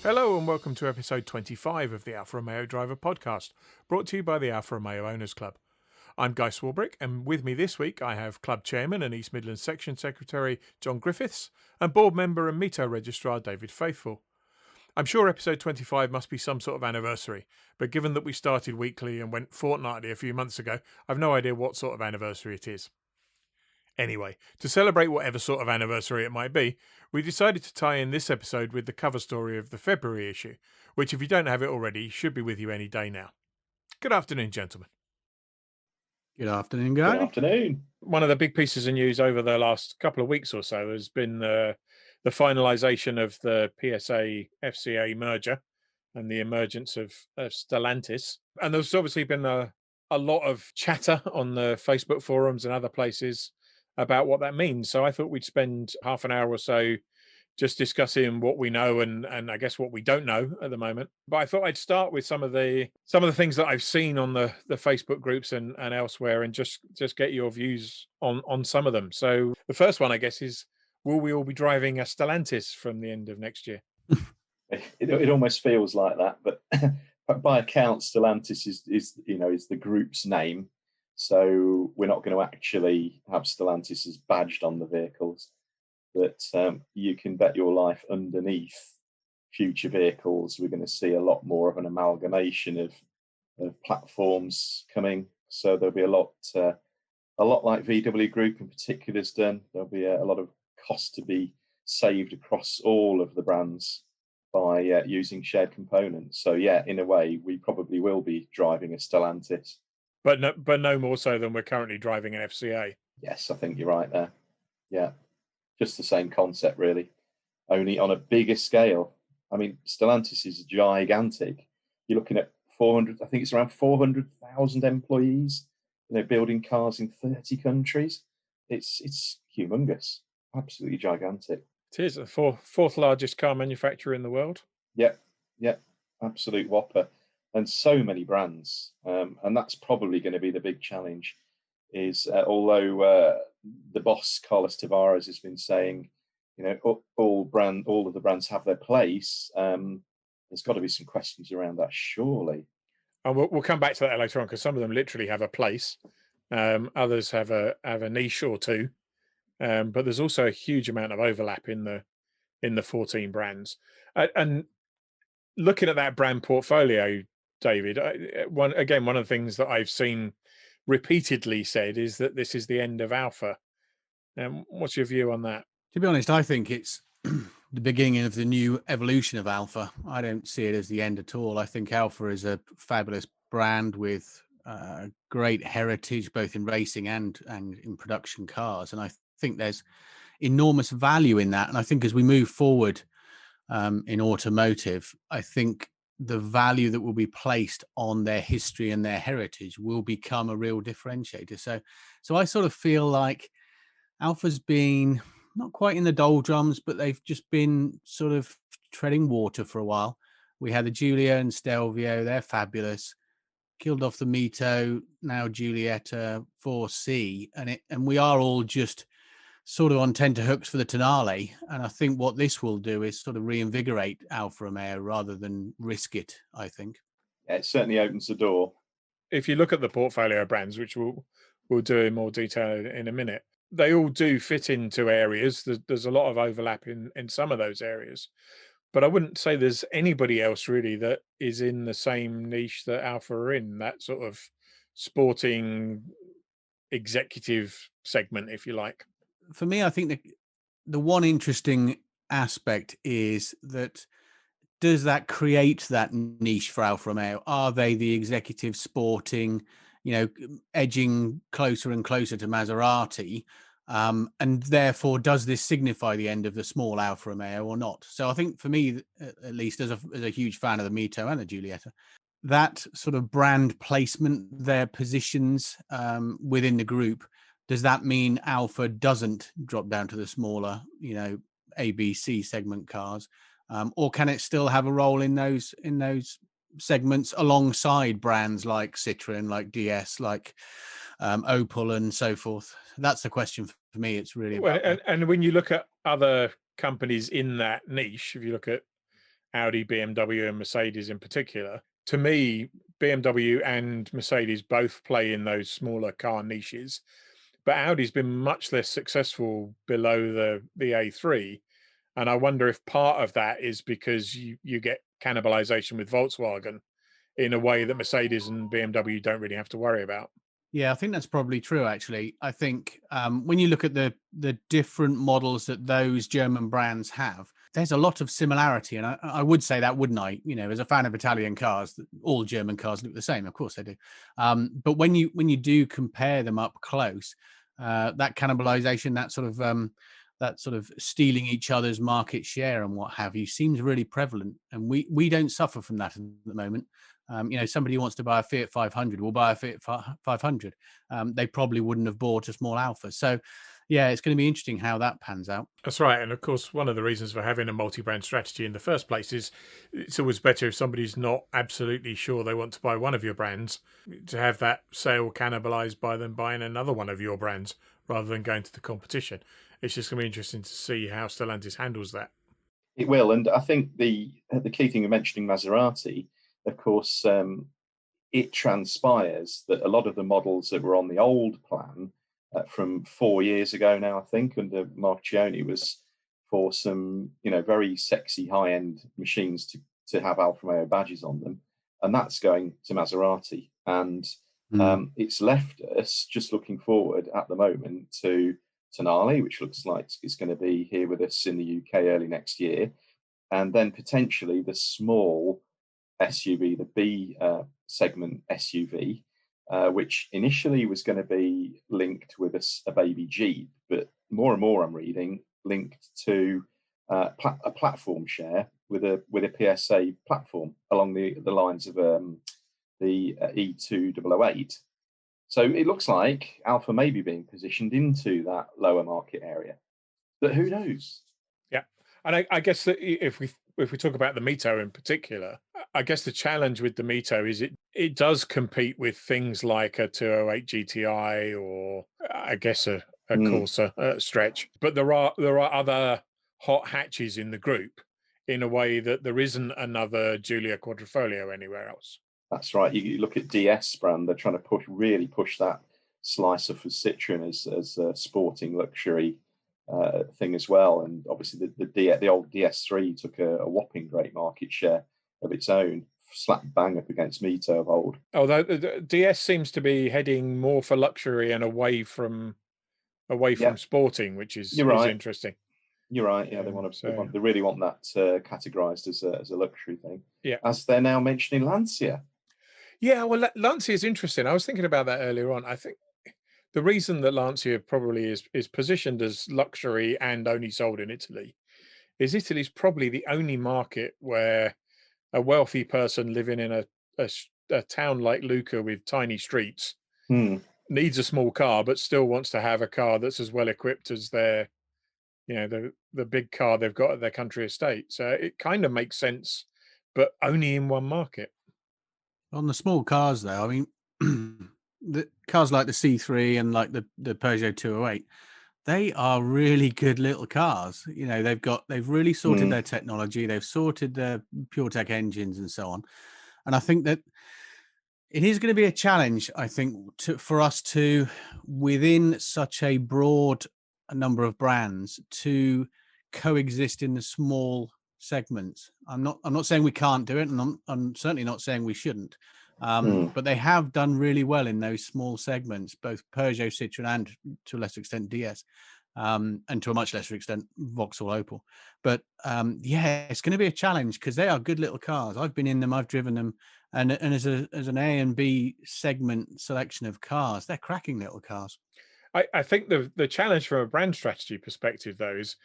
Hello and welcome to episode 25 of the Alfa Romeo Driver podcast, brought to you by the Alfa Romeo Owners Club. I'm Guy Swarbrick, and with me this week I have Club Chairman and East Midlands Section Secretary John Griffiths and Board Member and MiTo Registrar David Faithful. I'm sure episode 25 must be some sort of anniversary, but given that we started weekly and went fortnightly a few months ago, I've no idea what sort of anniversary it is. Anyway, to celebrate whatever sort of anniversary it might be, we decided to tie in this episode with the cover story of the February issue, which, if you don't have it already, should be with you any day now. Good afternoon, gentlemen. Good afternoon, Guy. Good afternoon. One of the big pieces of news over the last couple of weeks or so has been the finalisation of the PSA FCA merger and the emergence of Stellantis. And there's obviously been a lot of chatter on the Facebook forums and other places about what that means. So I thought we'd spend half an hour or so just discussing what we know and I guess what we don't know at the moment. But I thought I'd start with some of the things that I've seen on the Facebook groups and elsewhere, and just get your views on some of them. So the first one, I guess, is, will we all be driving a Stellantis from the end of next year? It almost feels like that, but by account, Stellantis is the group's name. So we're not going to actually have Stellantis as badged on the vehicles, but you can bet your life underneath future vehicles we're going to see a lot more of an amalgamation of platforms coming. So there'll be a lot like VW Group in particular has done. There'll be a lot of cost to be saved across all of the brands by using shared components. So yeah, in a way, we probably will be driving a Stellantis. But no more so than we're currently driving an FCA. Yes, I think you're right there. Yeah, just the same concept, really, only on a bigger scale. I mean, Stellantis is gigantic. You're looking at 400, I think it's around 400,000 employees, building cars in 30 countries. It's humongous, absolutely gigantic. It is the fourth largest car manufacturer in the world. Yeah, absolute whopper. And so many brands, and that's probably going to be the big challenge. Is although the boss Carlos Tavares has been saying, all of the brands have their place. There's got to be some questions around that, surely. And we'll come back to that later on, because some of them literally have a place. Others have a niche or two, but there's also a huge amount of overlap in the 14 brands. And looking at that brand portfolio, David, one of the things that I've seen repeatedly said is that this is the end of Alfa. What's your view on that? To be honest, I think it's the beginning of the new evolution of Alfa. I don't see it as the end at all. I think Alfa is a fabulous brand with great heritage, both in racing and in production cars. And I think there's enormous value in that. And I think as we move forward in automotive, I think the value that will be placed on their history and their heritage will become a real differentiator. So I sort of feel like Alfa's been not quite in the doldrums, but they've just been sort of treading water for a while. We had the Giulia and Stelvio, they're fabulous. Killed off the MiTo, now Giulietta 4C, and we are all just sort of on tenterhooks for the Tonale. And I think what this will do is sort of reinvigorate Alfa Romeo rather than risk it, I think. Yeah, it certainly opens the door. If you look at the portfolio of brands, which we'll do in more detail in a minute, they all do fit into areas. There's a lot of overlap in some of those areas. But I wouldn't say there's anybody else really that is in the same niche that Alfa are in, that sort of sporting executive segment, if you like. For me, I think the one interesting aspect is that does that create that niche for Alfa Romeo? Are they the executive sporting, edging closer and closer to Maserati? And therefore, does this signify the end of the small Alfa Romeo or not? So I think for me, at least as a huge fan of the MiTo and the Giulietta, that sort of brand placement, their positions within the group, does that mean Alfa doesn't drop down to the smaller, ABC segment cars, or can it still have a role in those segments alongside brands like Citroën, like DS, like Opel, and so forth? That's the question for me. It's really and when you look at other companies in that niche, if you look at Audi, BMW, and Mercedes in particular. To me, BMW and Mercedes both play in those smaller car niches, but Audi's been much less successful below the A3. And I wonder if part of that is because you get cannibalization with Volkswagen in a way that Mercedes and BMW don't really have to worry about. Yeah, I think that's probably true, actually. I think when you look at the different models that those German brands have, there's a lot of similarity. And I would say that, wouldn't I? You know, as a fan of Italian cars, all German cars look the same. Of course they do. But when you do compare them up close, that cannibalization, that sort of stealing each other's market share and what have you seems really prevalent. And we don't suffer from that at the moment. You know, somebody who wants to buy a Fiat 500 will buy a Fiat 500. They probably wouldn't have bought a small Alfa. So, yeah, it's going to be interesting how that pans out. That's right. And of course, one of the reasons for having a multi-brand strategy in the first place is it's always better if somebody's not absolutely sure they want to buy one of your brands, to have that sale cannibalized by them buying another one of your brands rather than going to the competition. It's just going to be interesting to see how Stellantis handles that. It will. And I think the key thing of mentioning Maserati, of course, it transpires that a lot of the models that were on the old plan from 4 years ago now, I think, under Marchioni, was for some, very sexy high-end machines to have Alfa Romeo badges on them. And that's going to Maserati. And it's left us just looking forward at the moment to Tonale, which looks like it's going to be here with us in the UK early next year. And then potentially the small SUV, the B segment SUV, which initially was going to be linked with a baby Jeep, but more and more I'm reading linked to a platform share with a PSA platform along the lines of the E2008. So it looks like Alfa may be being positioned into that lower market area, but who knows? Yeah, and I guess that if we talk about the MiTo in particular, I guess the challenge with the MiTo is it does compete with things like a 208 GTI or I guess a Corsa stretch, but there are other hot hatches in the group in a way that there isn't another Giulia Quadrifoglio anywhere else. That's right. You look at DS brand; they're trying to really push that slice of Citroen as a sporting luxury thing as well. And obviously, the old DS3 took a whopping great market share of its own, slap bang up against MiTo of old. Although the DS seems to be heading more for luxury and away from sporting, which is interesting. You're right. Yeah, they really want that categorized as a luxury thing. Yeah, as they're now mentioning Lancia. Yeah, well, Lancia is interesting. I was thinking about that earlier on. I think the reason that Lancia probably is positioned as luxury and only sold in Italy is Italy's probably the only market where a wealthy person living in a town like Lucca with tiny streets needs a small car, but still wants to have a car that's as well equipped as their, the big car they've got at their country estate. So it kind of makes sense, but only in one market. On the small cars, though, I mean, the cars like the C3 and like the Peugeot 208, they are really good little cars. They've really sorted their technology. They've sorted their PureTech engines and so on. And I think that it is going to be a challenge, I think, for us to, within such a broad number of brands, to coexist in the small segments. I'm not saying we can't do it, and I'm certainly not saying we shouldn't. But they have done really well in those small segments, both Peugeot, Citroen, and to a lesser extent DS, and to a much lesser extent Vauxhall Opel. But it's going to be a challenge because they are good little cars. I've been in them, I've driven them, and as an A and B segment selection of cars, they're cracking little cars. I think the challenge from a brand strategy perspective, though, is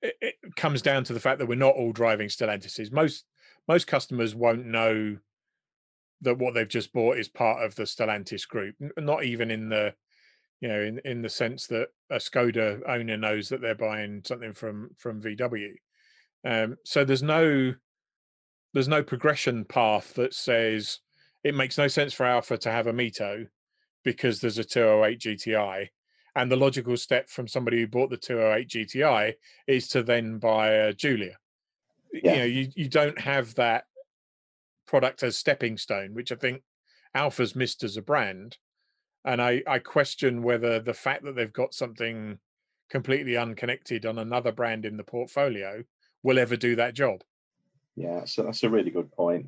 it comes down to the fact that we're not all driving Stellantis. Most customers won't know that what they've just bought is part of the Stellantis group. Not even in the, in the sense that a Skoda owner knows that they're buying something from VW. So there's no progression path that says it makes no sense for Alfa to have a MiTo because there's a 208 GTI. And the logical step from somebody who bought the 208 GTI is to then buy a Giulia. you don't have that product as stepping stone, which I think Alfa's missed as a brand. And I question whether the fact that they've got something completely unconnected on another brand in the portfolio will ever do that job. Yeah, so that's a really good point.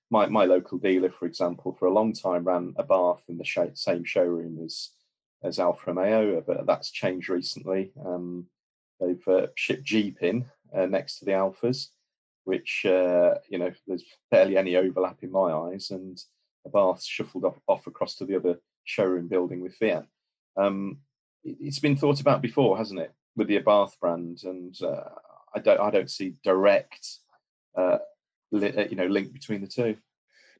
My local dealer, for example, for a long time ran a bath in the same showroom as Alfa Romeo, but that's changed recently. They've shipped Jeep in next to the Alfas, which there's barely any overlap in my eyes, and a bath shuffled off across to the other showroom building with Fiat. It's been thought about before, hasn't it, with the Abarth brand, and I don't see direct link between the two.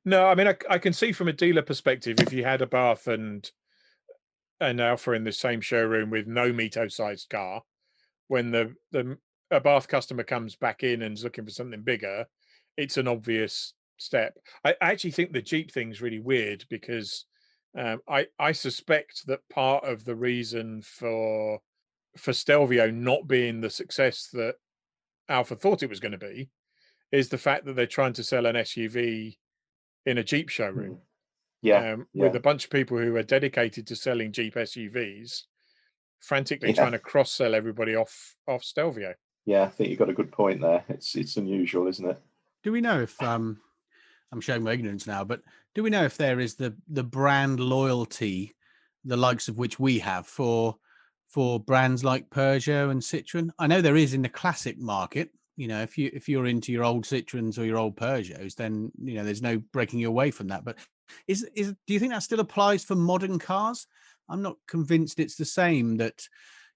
No, I mean I can see from a dealer perspective, if you had Abarth and Alfa in the same showroom with no MiTo sized car, when the Abarth customer comes back in and is looking for something bigger, it's an obvious step. I actually think the Jeep thing's really weird because I suspect that part of the reason for Stelvio not being the success that Alfa thought it was going to be is the fact that they're trying to sell an SUV in a Jeep showroom. With a bunch of people who are dedicated to selling Jeep SUVs, frantically trying to cross-sell everybody off Stelvio. Yeah, I think you've got a good point there. It's unusual, isn't it? Do we know if I'm showing my ignorance now, but do we know if there is the brand loyalty, the likes of which we have for brands like Peugeot and Citroën? I know there is in the classic market. If you're into your old Citroëns or your old Peugeots, then there's no breaking away from that. But do you think that still applies for modern cars? I'm not convinced it's the same. That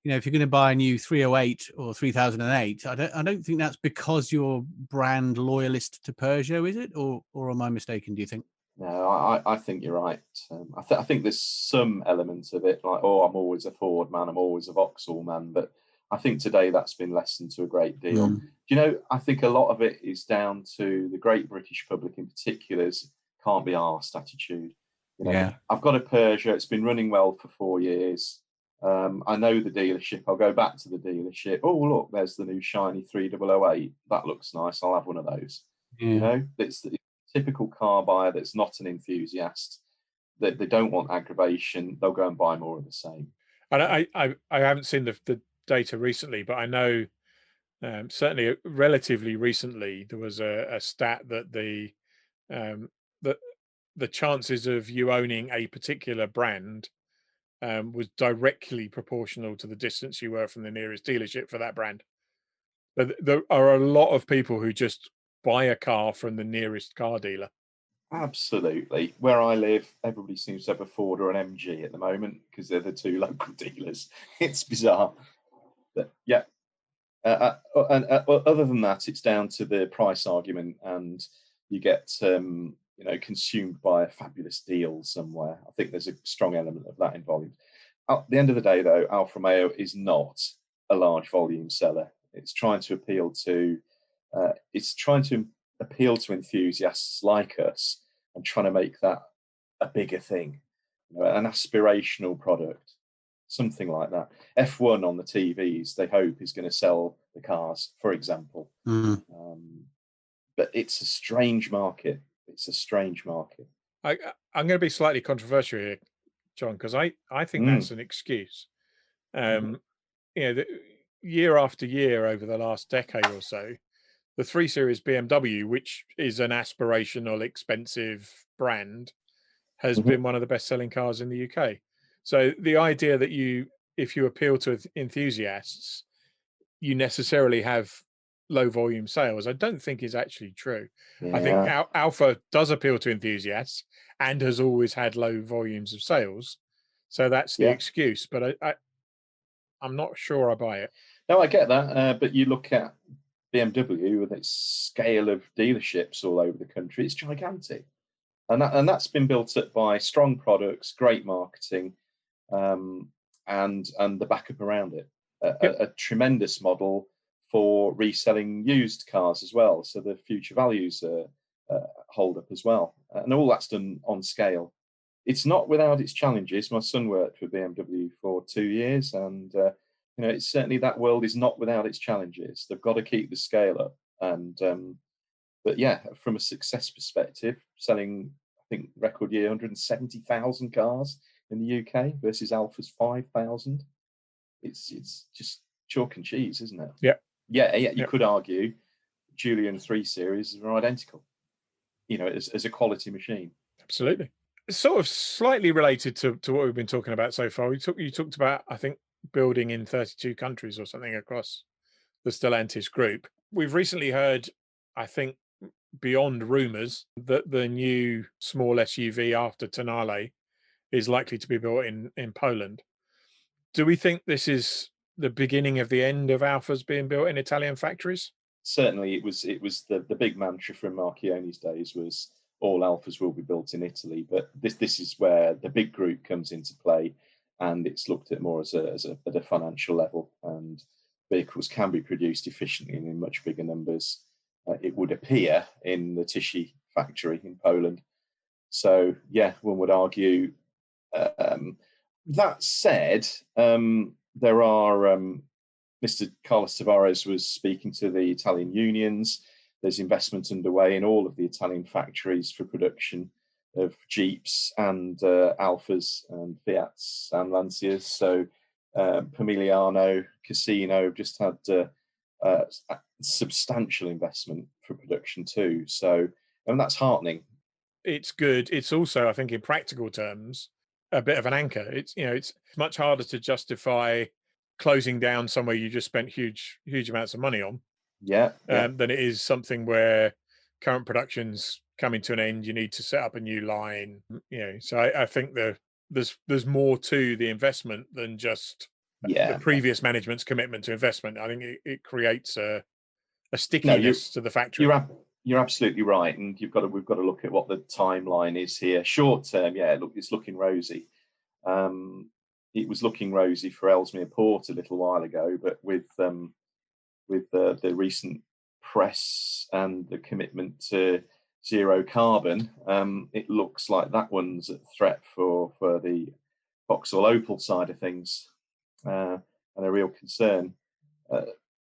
if you're going to buy a new 308 or 3008, I don't think that's because you're brand loyalist to Peugeot, is it? Or am I mistaken, do you think? No, I think you're right. I think there's some elements of it, like, I'm always a Ford man, I'm always a Vauxhall man, but I think today that's been lessened to a great deal. I think a lot of it is down to the great British public in particular's can't be arsed attitude. I've got a Peugeot, it's been running well for 4 years. I know the dealership, I'll go back to the dealership. Oh, look, there's the new shiny 3008. That looks nice, I'll have one of those. It's the typical car buyer that's not an enthusiast. They don't want aggravation, they'll go and buy more of the same. And I haven't seen the data recently, but I know certainly relatively recently there was a stat that the chances of you owning a particular brand was directly proportional to the distance you were from the nearest dealership for that brand. But there are a lot of people who just buy a car from the nearest car dealer. Absolutely. Where I live, everybody seems to have a Ford or an MG at the moment because they're the two local dealers. It's bizarre. But yeah. And other than that, it's down to the price argument, and you get consumed by a fabulous deal somewhere. I think there's a strong element of that involved. At the end of the day, though, Alfa Romeo is not a large volume seller. It's trying to appeal to enthusiasts like us and trying to make that a bigger thing, an aspirational product. Something like that. F1 on the TVs, they hope, is going to sell the cars, for example. But it's a strange market. I'm going to be slightly controversial here, John, because I think that's an excuse. Year after year over the last decade or so, the 3 Series BMW, which is an aspirational, expensive brand, has been one of the best-selling cars in the UK. So the idea that if you appeal to enthusiasts, you necessarily have low volume sales, I don't think is actually true. I think Alfa does appeal to enthusiasts and has always had low volumes of sales. So that's the excuse. But I'm not sure I buy it. No, I get that. But you look at BMW with its scale of dealerships all over the country, it's gigantic. And that's been built up by strong products, great marketing, and the backup around it. A tremendous model for reselling used cars as well. So the future values hold up as well. And all that's done on scale. It's not without its challenges. My son worked for BMW for 2 years, and it's certainly, that world is not without its challenges. They've got to keep the scale up. And but yeah, from a success perspective, selling, I think, record year 170,000 cars in the UK versus Alfa's 5,000. It's just chalk and cheese, isn't it? Yeah. You could argue Julian 3 Series are identical, as a quality machine. Absolutely. It's sort of slightly related to what we've been talking about so far. You talked about, I think, building in 32 countries or something across the Stellantis group. We've recently heard, I think, beyond rumours, that the new small SUV after Tonale is likely to be built in Poland. Do we think this is the beginning of the end of Alfas being built in Italian factories? Certainly, it was the big mantra from Marchionne's days was all Alfas will be built in Italy. But this is where the big group comes into play, and it's looked at more at a financial level, and vehicles can be produced efficiently and in much bigger numbers. It would appear in the Tychy factory in Poland. So yeah, one would argue. That said, there are. Mr. Carlos Tavares was speaking to the Italian unions. There's investment underway in all of the Italian factories for production of Jeeps and Alfas and Fiats and Lancias. So Pomigliano, Casino have just had substantial investment for production too. So, and that's heartening. It's good. It's also, I think, in practical terms, a bit of an anchor. It's much harder to justify closing down somewhere you just spent huge amounts of money on, than it is something where current production's coming to an end. You need to set up a new line. So I think there's more to the investment than just the previous management's commitment to investment. I think it creates a stickiness to the factory. You're absolutely right, and we've got to look at what the timeline is here. Short term, it's looking rosy. It was looking rosy for Ellesmere Port a little while ago, but with the recent press and the commitment to zero carbon, it looks like that one's a threat for the Vauxhall Opel side of things, and a real concern,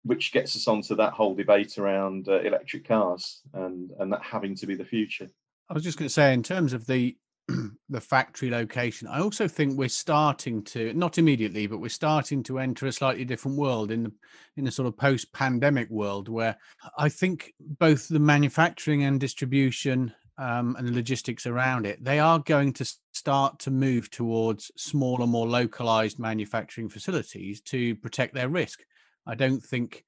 which gets us onto that whole debate around electric cars and that having to be the future. I was just going to say, in terms of the factory location, I also think we're starting to, not immediately, but we're starting to enter a slightly different world in the sort of post-pandemic world, where I think both the manufacturing and distribution and the logistics around it, they are going to start to move towards smaller, more localized manufacturing facilities to protect their risk. I don't think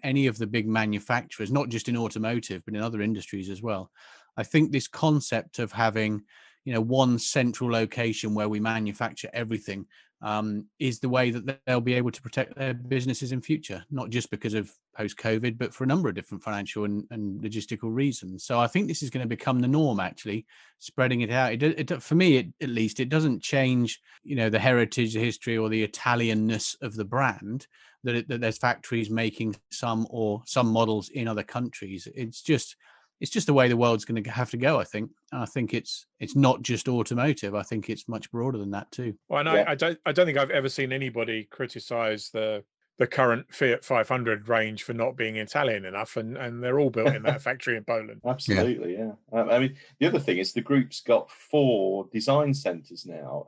any of the big manufacturers, not just in automotive, but in other industries as well, I think this concept of having one central location where we manufacture everything is the way that they'll be able to protect their businesses in future, not just because of post-COVID, but for a number of different financial and logistical reasons. So I think this is going to become the norm, actually, spreading it out. For me, at least, it doesn't change, the heritage, the history, or the Italianness of the brand, that there's factories making some models in other countries. It's just the way the world's going to have to go, I think. And I think it's not just automotive. I think it's much broader than that too. Well, and I don't think I've ever seen anybody criticize the current Fiat 500 range for not being Italian enough, and they're all built in that factory in Poland. Absolutely, yeah. I mean, the other thing is the group's got 4 design centres now: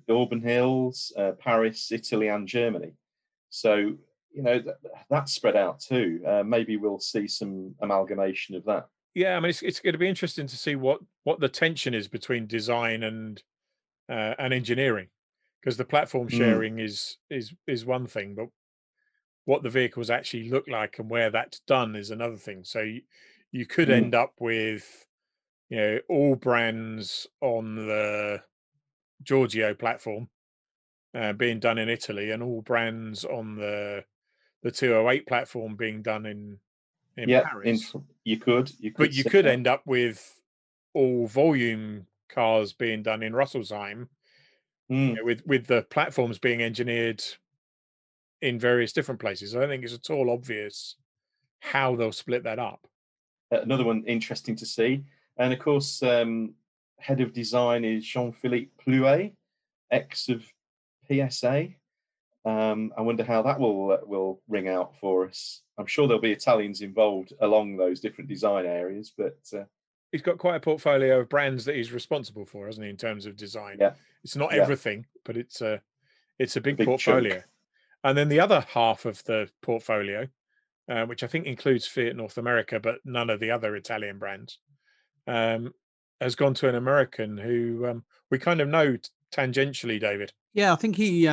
Auburn Hills, Paris, Italy, and Germany. So that's spread out too. Maybe we'll see some amalgamation of that. Yeah, I mean, it's going to be interesting to see what the tension is between design and engineering, because the platform sharing is one thing, but what the vehicles actually look like and where that's done is another thing. So you could end up with all brands on the Giorgio platform being done in Italy, and all brands on the 208 platform being done in Paris. You could end up with all volume cars being done in Rüsselsheim, with the platforms being engineered in various different places. I don't think it's at all obvious how they'll split that up. Another one interesting to see, and of course, head of design is Jean-Philippe Plouet, ex of PSA. I wonder how that will ring out for us. I'm sure there'll be Italians involved along those different design areas, but he's got quite a portfolio of brands that he's responsible for, hasn't he, in terms of design? yeah, It's not yeah. everything, but it's a big big portfolio. chunk. And then the other half of the portfolio, which I think includes Fiat North America, but none of the other Italian brands, has gone to an American who we kind of know tangentially, David. Yeah, I think he.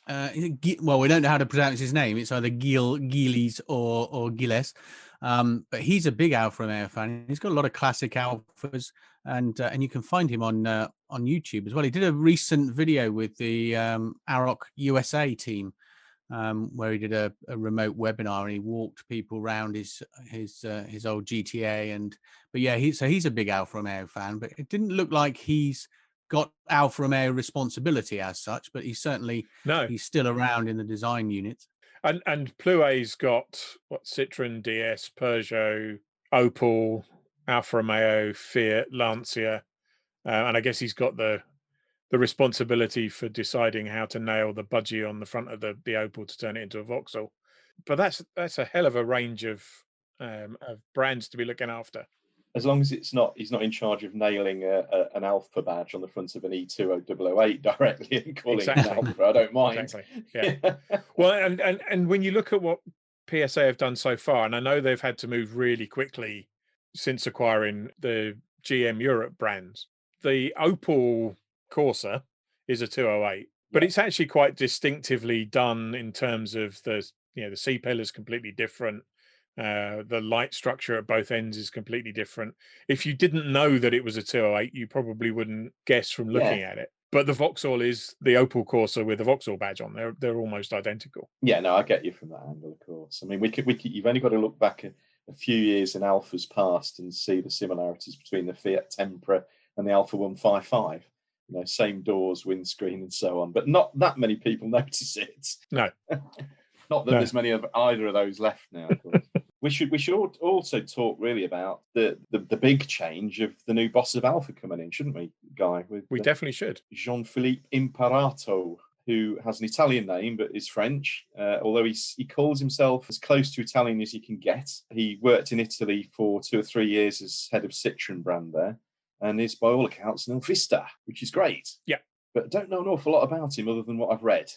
Well, we don't know how to pronounce his name. It's either Giles or Giles. But he's a big Alfa Romeo fan. He's got a lot of classic Alfas, and you can find him on YouTube as well. He did a recent video with the Aroc USA team, where he did a remote webinar and he walked people around his old GTA. But yeah, he's a big Alfa Romeo fan. But it didn't look like he's got Alfa Romeo responsibility as such, but he's still around in the design units. And Plouet's got Citroen, DS, Peugeot, Opel, Alfa Romeo, Fiat, Lancia, and I guess he's got the responsibility for deciding how to nail the budgie on the front of the Opel to turn it into a Vauxhall. But that's a hell of a range of brands to be looking after. As long as he's not in charge of nailing an Alpha badge on the front of an E2008 directly and calling it an Alpha, I don't mind. Exactly. Yeah. Well, and when you look at what PSA have done so far, and I know they've had to move really quickly since acquiring the GM Europe brands, the Opel Corsa is a 208, but it's actually quite distinctively done in terms of the C-pillar is completely different. The light structure at both ends is completely different. If you didn't know that it was a 208, you probably wouldn't guess from looking at it. But the Vauxhall is the Opel Corsa with the Vauxhall badge on. They're almost identical. Yeah, no, I get you from that angle, of course. I mean, you've only got to look back a few years in Alfa's past and see the similarities between the Fiat Tempra and the Alfa 155. Same doors, windscreen, and so on. But not that many people notice it. No. Not that there's many of either of those left now, of course. We should also talk really about the big change of the new boss of Alfa coming in, shouldn't we, Guy? We definitely should. Jean-Philippe Imparato, who has an Italian name but is French, although he calls himself as close to Italian as he can get. He worked in Italy for 2 or 3 years as head of Citroen brand there, and is, by all accounts, an Alfista, which is great. Yeah. But I don't know an awful lot about him other than what I've read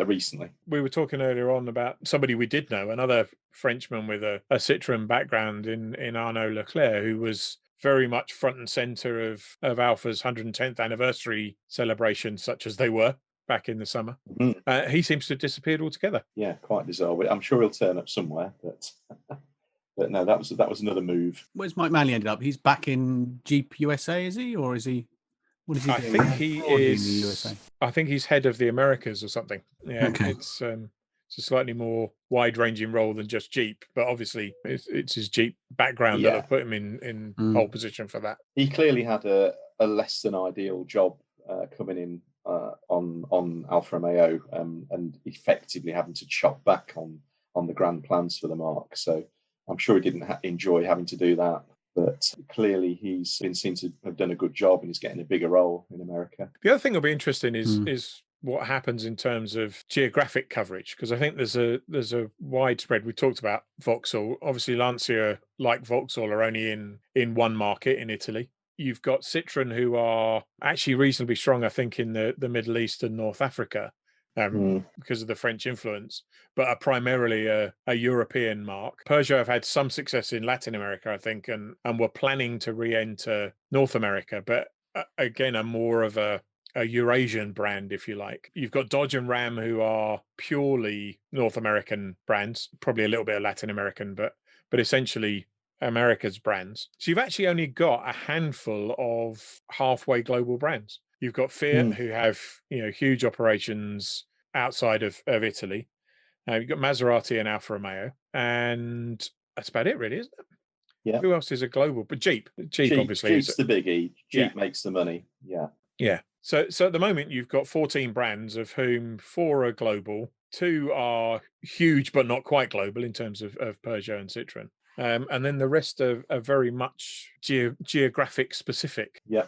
recently. We were talking earlier on about somebody we did know, another Frenchman with a Citroen background in Arnaud Leclerc, who was very much front and centre of Alfa's 110th anniversary celebrations, such as they were back in the summer. Mm-hmm. He seems to have disappeared altogether. Yeah, quite bizarre. I'm sure he'll turn up somewhere, but no, that was another move. Where's Mike Manley ended up? He's back in Jeep USA, is he, or is he? What is he doing? I think he is. In the USA? I think he's head of the Americas or something. Yeah, okay. It's a slightly more wide-ranging role than just Jeep, but obviously it's his Jeep background that have put him in pole position for that. He clearly had a less than ideal job coming in on Alfa Romeo and effectively having to chop back on the grand plans for the marque. So I'm sure he didn't enjoy having to do that. But clearly he's been seen to have done a good job and he's getting a bigger role in America. The other thing that'll be interesting is what happens in terms of geographic coverage, because I think there's a widespread. We talked about Vauxhall. Obviously, Lancia, like Vauxhall, are only in one market in Italy. You've got Citroen, who are actually reasonably strong, I think, in the Middle East and North Africa. Because of the French influence, but are primarily a European marque. Peugeot have had some success in Latin America, I think, and were planning to re-enter North America, but again, are more of a Eurasian brand, if you like. You've got Dodge and Ram, who are purely North American brands, probably a little bit of Latin American, but essentially America's brands. So you've actually only got a handful of halfway global brands. You've got Fiat, who have huge operations outside of Italy. You've got Maserati and Alfa Romeo, and that's about it, really, isn't it? Yeah. Who else is a global? But Jeep obviously. Jeep's the biggie. Jeep makes the money. Yeah. Yeah. So at the moment, you've got 14 brands, of whom 4 are global, 2 are huge but not quite global in terms of Peugeot and Citroen, and then the rest are very much geographic specific. Yeah.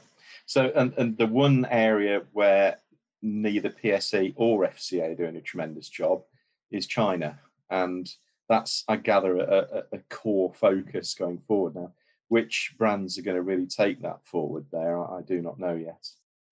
So, and the one area where neither PSA or FCA are doing a tremendous job is China. And that's, I gather, a core focus going forward now. Which brands are going to really take that forward there, I do not know yet.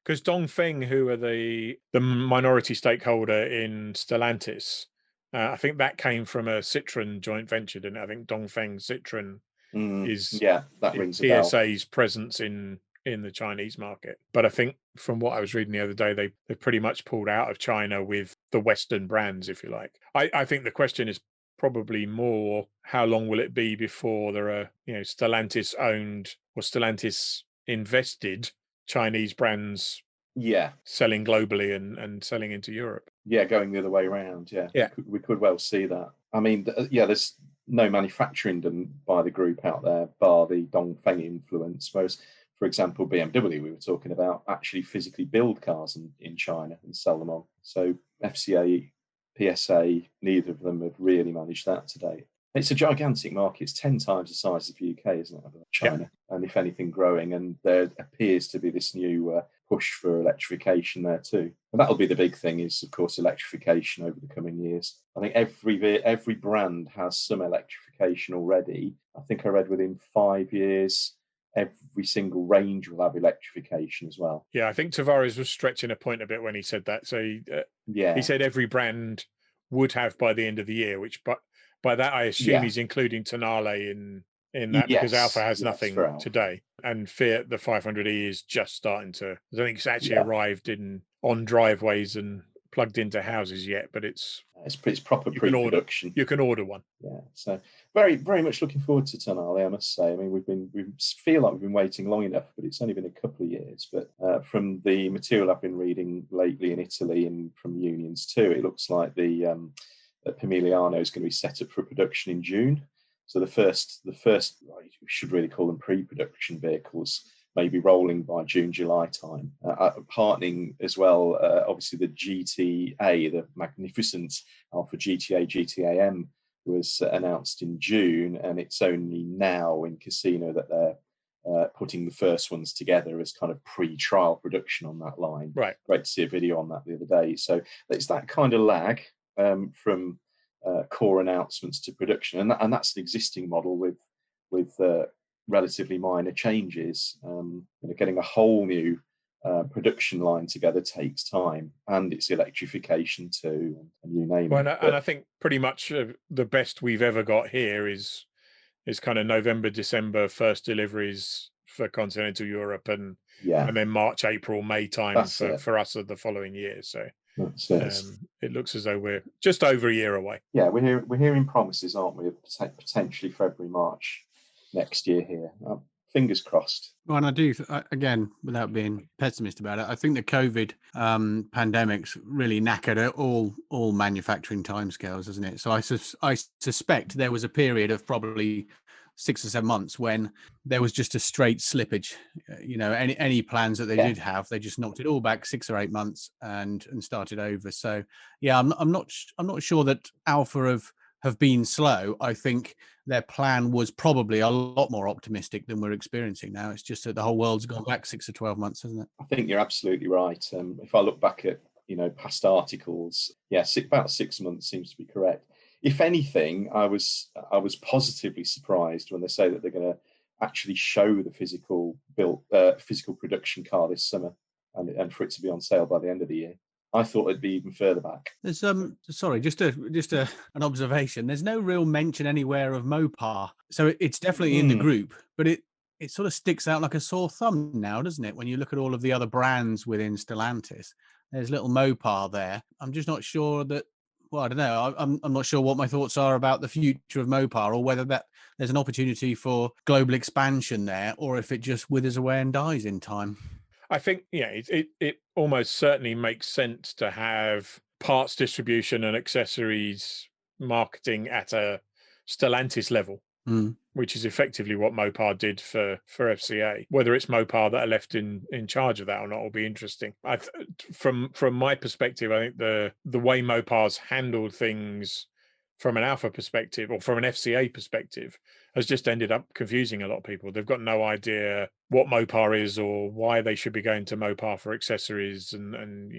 Because Dongfeng, who are the minority stakeholder in Stellantis, I think that came from a Citroen joint venture, didn't it? I think Dongfeng Citroen is that rings a bell. PSA's presence in the Chinese market. But I think from what I was reading the other day, they pretty much pulled out of China with the Western brands, if you like. I think the question is probably more, how long will it be before there are, Stellantis owned or Stellantis invested Chinese brands selling globally and selling into Europe? Going the other way around. We could well see that. I mean, there's no manufacturing done by the group out there bar the Dongfeng influence, whereas, for example, BMW, we were talking about, actually physically build cars in China and sell them on. So FCA-PSA, neither of them have really managed that to date. It's a gigantic market. It's 10 times the size of the UK, isn't it, China? And if anything, growing. And there appears to be this new push for electrification there too. And that'll be the big thing, is, of course, electrification over the coming years. I think every brand has some electrification already. I think I read within 5 years, every single range will have electrification as well. Yeah, I think Tavares was stretching a point a bit when he said that. So he said every brand would have by the end of the year, which by that I assume he's including Tonale in that, because Alfa has nothing today, and Fiat, the 500e, is just starting to. I don't think it's actually arrived on driveways and plugged into houses yet, but it's proper pre-production. You can order one. Yeah, so very, very much looking forward to Tonale, I must say. I mean, we feel like we've been waiting long enough, but it's only been a couple of years. But from the material I've been reading lately in Italy and from unions too, it looks like the Pomigliano is going to be set up for production in June. So the first, we should really call them pre-production vehicles, maybe rolling by June, July time. Heartening as well, obviously the GTA, the magnificent Alfa GTA-M was announced in June, and it's only now in Casino that they're putting the first ones together as kind of pre-trial production on that line. Right. Great to see a video on that the other day. So it's that kind of lag from core announcements to production, and that's an existing model with relatively minor changes. Getting a whole new production line together takes time, and it's electrification too, and you name it. And I think pretty much the best we've ever got here is kind of November, December first deliveries for continental Europe, and then March, April, May time for us of the following year. So it looks as though we're just over a year away. Yeah, we're hearing promises, aren't we, of potentially February, March next year here. Fingers crossed. Well, and I do, again, without being pessimist about it, I think the COVID pandemic's really knackered all manufacturing timescales, isn't it? So I suspect there was a period of probably 6 or 7 months when there was just a straight slippage. Any plans that they did have, they just knocked it all back 6 or 8 months and started over. So yeah, I'm not sure that Alfa have been slow. I think their plan was probably a lot more optimistic than we're experiencing now. It's just that the whole world's gone back 6 or 12 months, hasn't it? I think you're absolutely right. If I look back at past articles, about 6 months seems to be correct. If anything, I was positively surprised when they say that they're going to actually show the physical production car this summer, and for it to be on sale by the end of the year. I thought it'd be even further back. There's just an observation. There's no real mention anywhere of Mopar, so it's definitely in the group, but it sort of sticks out like a sore thumb now, doesn't it? When you look at all of the other brands within Stellantis, there's little Mopar there. I'm just not sure that. Well, I don't know. I'm not sure what my thoughts are about the future of Mopar, or whether that there's an opportunity for global expansion there, or if it just withers away and dies in time. I think, it almost certainly makes sense to have parts distribution and accessories marketing at a Stellantis level, which is effectively what Mopar did for FCA. Whether it's Mopar that are left in charge of that or not will be interesting. From my perspective, I think the way Mopar's handled things from an Alfa perspective or from an FCA perspective has just ended up confusing a lot of people. They've got no idea what Mopar is or why they should be going to Mopar for accessories, and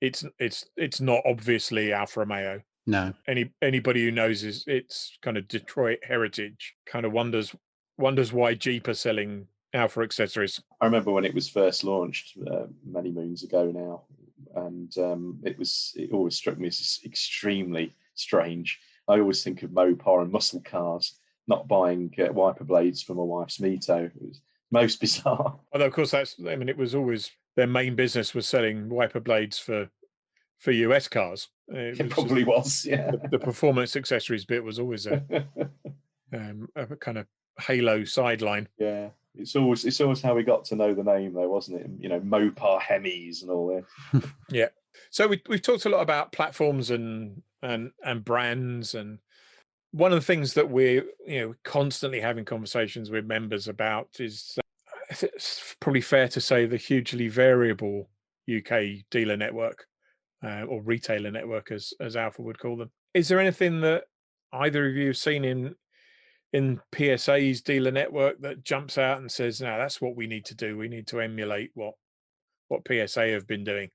it's not obviously Alfa Romeo. No. Anybody who knows it's kind of Detroit heritage kind of wonders why Jeep are selling Alfa accessories. I remember when it was first launched many moons ago now, and it always struck me as extremely strange. I always think of Mopar and muscle cars, not buying wiper blades for my wife's MiTo. It was most bizarre. Although, of course, it was always their main business was selling wiper blades for US cars. It probably was, yeah. The performance accessories bit was always a kind of halo sideline. Yeah, it's always how we got to know the name, though, wasn't it? Mopar Hemis and all this. Yeah. So we've talked a lot about platforms and brands, and one of the things that we're constantly having conversations with members about is it's probably fair to say the hugely variable UK dealer network, or retailer network, as Alfa would call them. Is there anything that either of you have seen in PSA's dealer network that jumps out and says, "No, that's what we need to do. We need to emulate what PSA have been doing"?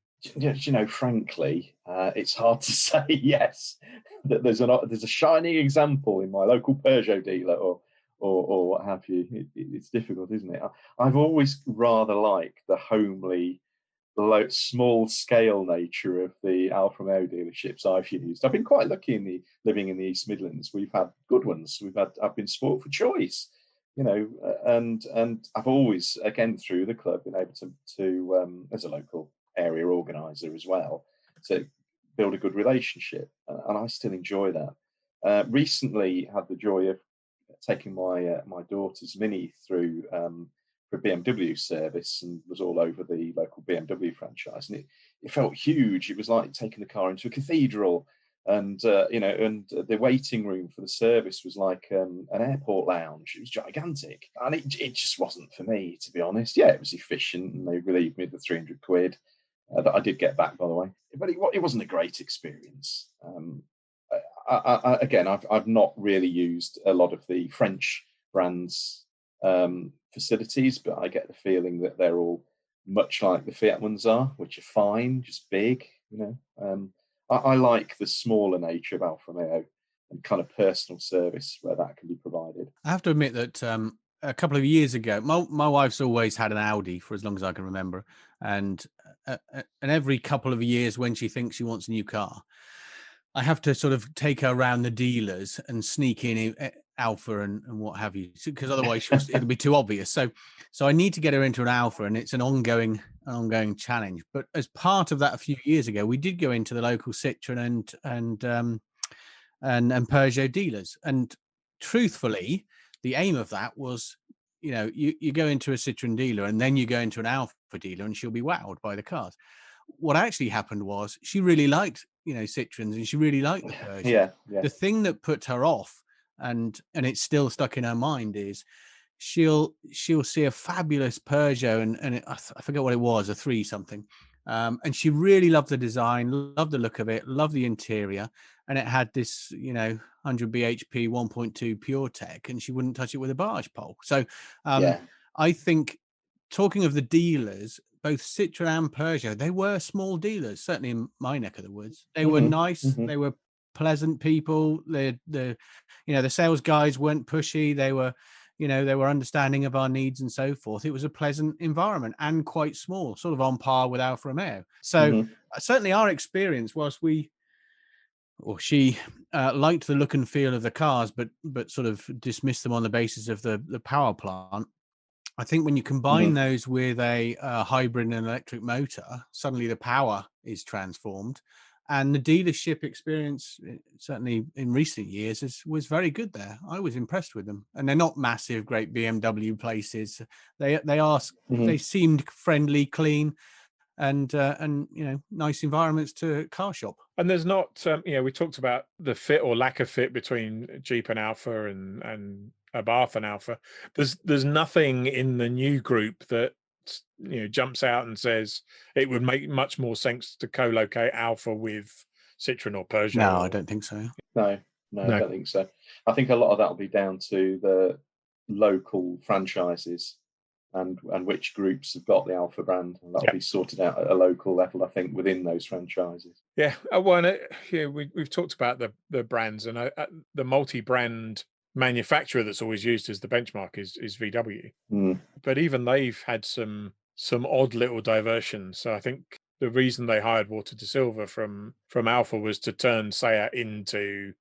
Frankly, it's hard to say yes. That there's a shining example in my local Peugeot dealer, or what have you. It's difficult, isn't it? I've always rather liked the homely, small scale nature of the Alfa Romeo dealerships I've used. I've been quite lucky living in the East Midlands. We've had good ones. I've been sport for choice, and I've always, again, through the club, been able to as a local area organizer as well, to build a good relationship, and I still enjoy that. Recently had the joy of taking my daughter's Mini through for a BMW service, and was all over the local BMW franchise, and it felt huge. It was like taking the car into a cathedral, and and the waiting room for the service was like an airport lounge. It was gigantic, and it just wasn't for me, to be honest. Yeah, it was efficient, and they relieved me of the £300 that I did get back, by the way, but it wasn't a great experience. I've not really used a lot of the French brands facilities, but I get the feeling that they're all much like the Fiat ones are, which are fine, just big. I like the smaller nature of Alfa Romeo and kind of personal service where that can be provided. I have to admit that a couple of years ago, my wife's always had an Audi for as long as I can remember, and every couple of years when she thinks she wants a new car, I have to sort of take her around the dealers and sneak in Alfa and what have you, because otherwise it'll be too obvious. So I need to get her into an Alfa, and it's an ongoing challenge. But as part of that, a few years ago, we did go into the local Citroen and Peugeot dealers, and truthfully, the aim of that was, you go into a Citroen dealer and then you go into an Alfa dealer, and she'll be wowed by the cars. What actually happened was she really liked Citroens, and she really liked the Peugeot. Yeah. The thing that put her off, and it's still stuck in her mind, is she'll see a fabulous Peugeot, and I forget what it was, a 3 something, and she really loved the design, loved the look of it, loved the interior, and it had this 100 bhp 1.2 pure tech, and she wouldn't touch it with a barge pole. So I think, talking of the dealers, both Citroen and Peugeot, they were small dealers, certainly in my neck of the woods. They were nice. Mm-hmm. They were pleasant people. The sales guys weren't pushy. They were understanding of our needs and so forth. It was a pleasant environment and quite small, sort of on par with Alfa Romeo. So certainly our experience, whilst she liked the look and feel of the cars, but sort of dismissed them on the basis of the power plant. I think when you combine those with a hybrid and electric motor, suddenly the power is transformed, and the dealership experience, certainly in recent years, was very good there. I was impressed with them, and they're not massive, great BMW places. They seemed friendly, clean, and nice environments to car shop. And there's not, we talked about the fit or lack of fit between Jeep and Alfa and Abarth and Alfa. There's nothing in the new group that jumps out and says it would make much more sense to co-locate Alfa with Citroen or Peugeot. No, I don't think so. No, No, I don't think so. I think a lot of that will be down to the local franchises and which groups have got the Alfa brand, and that'll be sorted out at a local level, I think, within those franchises. Yeah, well, we've talked about the brands, and the multi-brand manufacturer that's always used as the benchmark is VW. But even they've had some odd little diversions. So I think the reason they hired Walter de Silva from Alfa was to turn SEAT into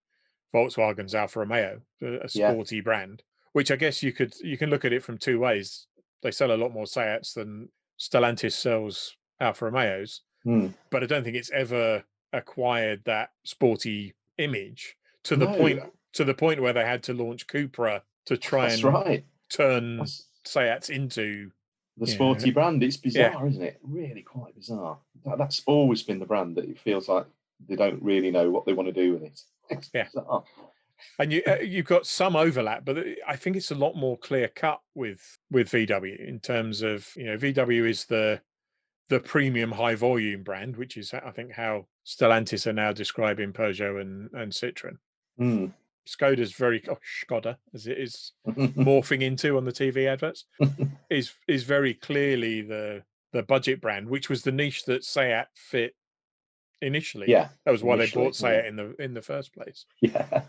Volkswagen's Alfa Romeo, a sporty brand, which I guess you can look at it from two ways. They sell a lot more SEATs than Stellantis sells Alfa Romeos, but I don't think it's ever acquired that sporty image to the point where they had to launch Cupra to try and turn SEATs into the sporty brand. It's bizarre, isn't it? Really quite bizarre. That's always been the brand that it feels like they don't really know what they want to do with it. It's bizarre. And you've got some overlap, but I think it's a lot more clear cut with VW in terms of, VW is the premium high volume brand, which is I think how Stellantis are now describing Peugeot and Citroën. Skoda's Skoda, as it is morphing into on the TV adverts, is very clearly the budget brand, which was the niche that SEAT fit initially. That was why they bought SEAT in the first place.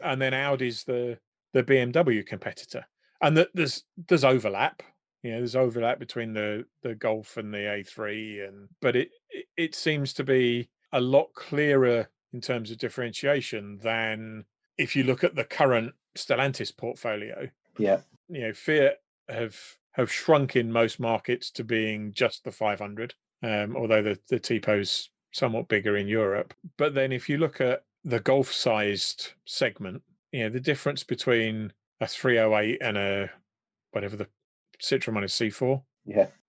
And then Audi's the BMW competitor, and there's overlap. There's overlap between the Golf and the A3, but it seems to be a lot clearer in terms of differentiation than if you look at the current Stellantis portfolio. Fiat have shrunk in most markets to being just the 500, although the Tipo's somewhat bigger in Europe. But then if you look at the Golf-sized segment, the difference between a 308 and a whatever the Citroen one is, C4.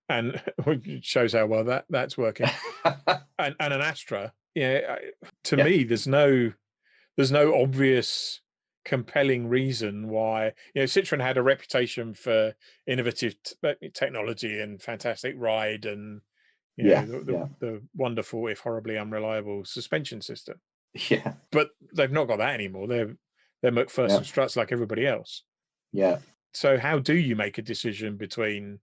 And it shows how well that's working. and an Astra. To me, there's no obvious compelling reason why. Citroen had a reputation for innovative technology and fantastic ride and the wonderful, if horribly unreliable, suspension system. But they've not got that anymore. They're McPherson struts like everybody else. So how do you make a decision between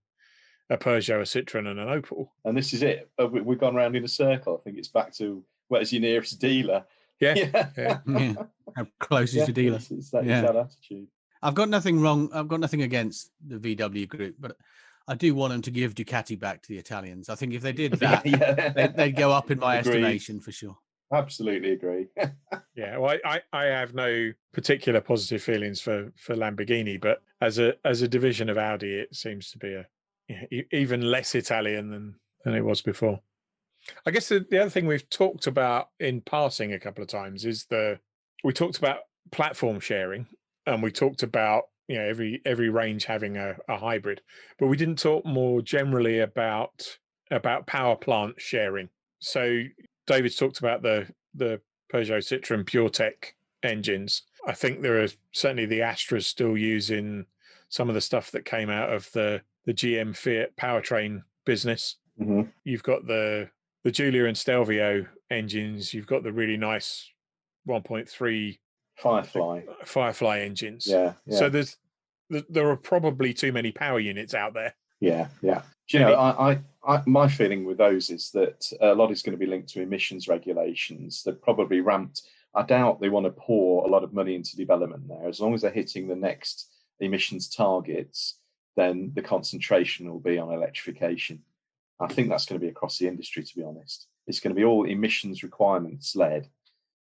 a Peugeot, a Citroen, and an Opel? And this is it. We've gone round in a circle. I think it's back to where's your nearest dealer. How close is your dealer? It's that attitude. I've got nothing wrong. I've got nothing against the VW group, but I do want them to give Ducati back to the Italians. I think if they did that, they'd go up in my estimation for sure. Absolutely agree. Well, I have no particular positive feelings for Lamborghini, but as a division of Audi, it seems to be even less Italian than it was before. I guess the other thing we've talked about in passing a couple of times is we talked about platform sharing, and we talked about every range having a hybrid, but we didn't talk more generally about power plant sharing. So David's talked about the Peugeot Citroen PureTech engines. I think there are certainly the Astras still using some of the stuff that came out of the GM Fiat powertrain business. You've got the Giulia and Stelvio engines. You've got the really nice 1.3 Firefly engines. So there are probably too many power units out there. Do you know, my feeling with those is that a lot is going to be linked to emissions regulations. They're probably ramped. I doubt they want to pour a lot of money into development there. As long as they're hitting the next emissions targets, then the concentration will be on electrification. I think that's going to be across the industry, to be honest. It's going to be all emissions requirements led.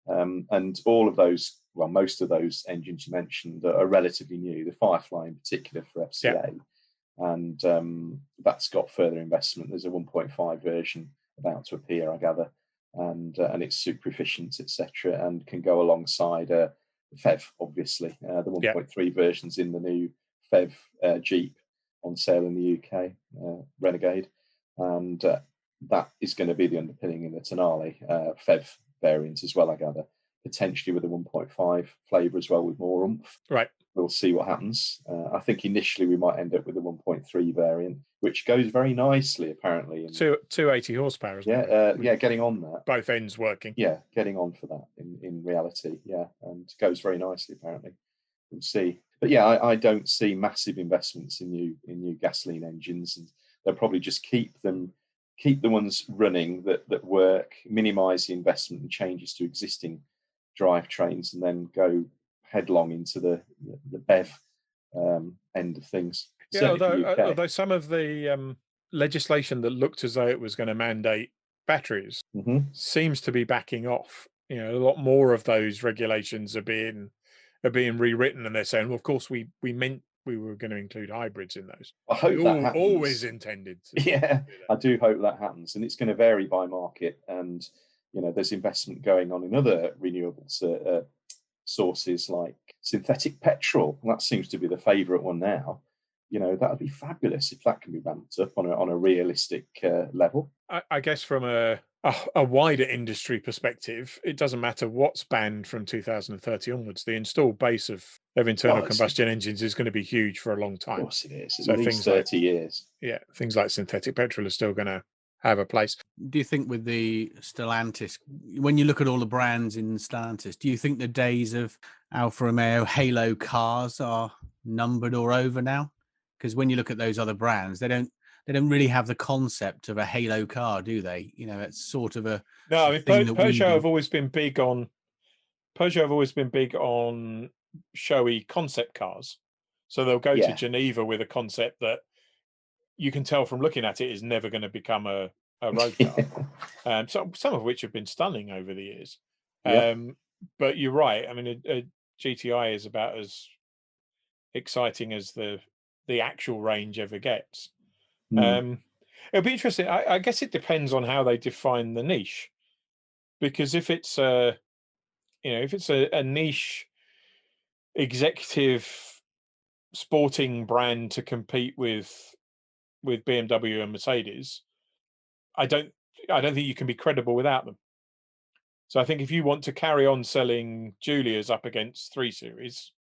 And all of those, well, most of those engines you mentioned are relatively new, the Firefly in particular for FCA. And that's got further investment. There's a 1.5 version about to appear, I gather, and it's super efficient, etc., and can go alongside FEV, obviously. The 1.3 version's in the new FEV Jeep on sale in the UK, Renegade, and that is going to be the underpinning in the Tonale FEV variant as well, I gather, potentially with a 1.5 flavour as well with more oomph. Right. we'll see what happens. I think initially we might end up with a 1.3 variant, which goes very nicely, apparently. 280 horsepower, isn't it? Yeah, getting on that. Both ends working. Yeah, getting on for that in reality. Yeah, and goes very nicely, apparently. We'll see. But yeah, I don't see massive investments in new gasoline engines, and they'll probably just keep the ones running that work, minimise the investment and changes to existing drivetrains, and then go headlong into the BEV end of things. Yeah, although some of the legislation that looked as though it was going to mandate batteries seems to be backing off. A lot more of those regulations are being rewritten, and they're saying, well, of course we meant we were going to include hybrids in those. I hope that happens. Always intended to. Yeah, I do hope that happens, and it's going to vary by market. And there's investment going on in other renewables sources like synthetic petrol. That seems to be the favourite one now. That would be fabulous if that can be ramped up on a realistic level. I guess from a wider industry perspective, it doesn't matter what's banned from 2030 onwards. The installed base of internal combustion engines is going to be huge for a long time. Of course it is. At least 30 years. Yeah, things like synthetic petrol are still going to have a place. Do you think with the Stellantis, when you look at all the brands in Stellantis, do you think the days of Alfa Romeo Halo cars are numbered or over now? Because when you look at those other brands, they don't really have the concept of a Halo car, do they? It's sort of a no. I mean, Peugeot have always been big on showy concept cars. So they'll go to Geneva with a concept that you can tell from looking at it is never going to become a road car. Some of which have been stunning over the years. But you're right. I mean, a GTI is about as exciting as the actual range ever gets. It'll be interesting. I guess it depends on how they define the niche, because if it's a niche executive sporting brand to compete with BMW and Mercedes, I don't think you can be credible without them. So I think if you want to carry on selling Giulias up against 3 Series,